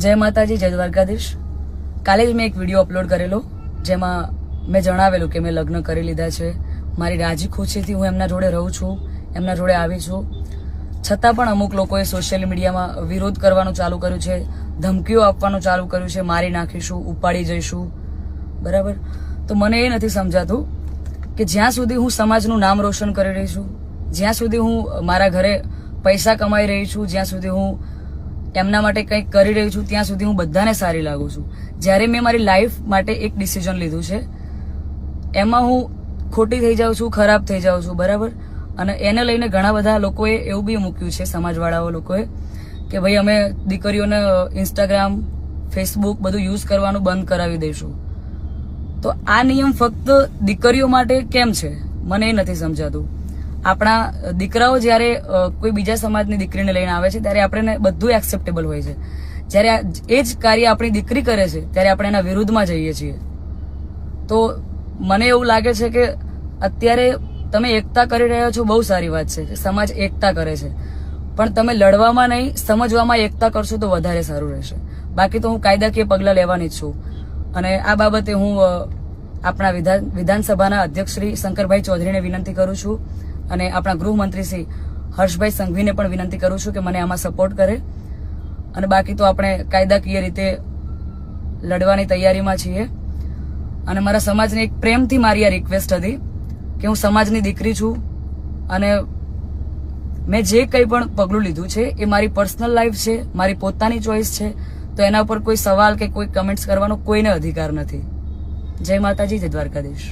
જય માતાજી, જય દ્વારકાધીશ. કાલે જ મેં એક વિડીયો અપલોડ કરેલો જેમાં મેં જણાવેલું કે મેં લગ્ન કરી લીધા છે. મારી રાજી ખુશીથી હું એમના જોડે રહું છું, એમના જોડે આવી છું. છતાં પણ અમુક લોકોએ સોશિયલ મીડિયામાં વિરોધ કરવાનું ચાલુ કર્યું છે, ધમકીઓ આપવાનું ચાલુ કર્યું છે, મારી નાખીશું, ઉપાડી જઈશું. બરાબર? તો મને એ નથી સમજાતું કે જ્યાં સુધી હું સમાજનું નામ રોશન કરી રહી છું, જ્યાં સુધી હું મારા ઘરે પૈસા કમાઈ રહી છું, જ્યાં સુધી હું એમના માટે કંઈક કરી રહી છું, ત્યાં સુધી હું બધાને સારી લાગુ છું. જ્યારે મેં મારી લાઈફ માટે એક ડિસિઝન લીધું છે, એમાં હું ખોટી થઈ જાઉં છું, ખરાબ થઈ જાઉં છું. બરાબર? અને એને લઈને ઘણા બધા લોકોએ એવું બી મૂક્યું છે, સમાજવાળાઓ લોકોએ, કે ભાઈ અમે દીકરીઓને ઇન્સ્ટાગ્રામ, ફેસબુક બધું યુઝ કરવાનું બંધ કરાવી દઈશું. તો આ નિયમ ફક્ત દીકરીઓ માટે કેમ છે મને એ નથી સમજાતું. આપણા દીકરાઓ જ્યારે કોઈ બીજા સમાજની દીકરીને લઈને આવે છે ત્યારે આપણે બધું એક્સેપ્ટેબલ હોય છે. જ્યારે એ જ કાર્ય આપણી દીકરી કરે છે ત્યારે આપણે એના વિરુદ્ધમાં જઈએ છીએ. તો મને એવું લાગે છે કે અત્યારે તમે એકતા કરી રહ્યા છો, બહુ સારી વાત છે કે સમાજ એકતા કરે છે, પણ તમે લડવામાં નહીં, સમજવામાં એકતા કરશો તો વધારે સારું રહેશે. બાકી તો હું કાયદાકીય પગલાં લેવાની જ છું. અને આ બાબતે હું આપણા વિધાનસભાના અધ્યક્ષ શ્રી શંકરભાઈ ચૌધરીને વિનંતી કરું છું અને આપણા ગૃહમંત્રી શ્રી હર્ષભાઈ સંઘવીને પણ વિનંતી કરું છું કે મને આમાં સપોર્ટ કરે. અને બાકી તો આપણે કાયદાકીય રીતે લડવાની તૈયારીમાં છીએ. અને મારા સમાજને એક પ્રેમથી મારી આ રિક્વેસ્ટ હતી કે હું સમાજની દીકરી છું અને મેં જે કંઈ પણ પગલું લીધું છે એ મારી પર્સનલ લાઈફ છે, મારી પોતાની ચોઈસ છે. તો એના ઉપર કોઈ સવાલ કે કોઈ કમેન્ટ્સ કરવાનો કોઈને અધિકાર નથી. જય માતાજી, જય દ્વારકાધીશ.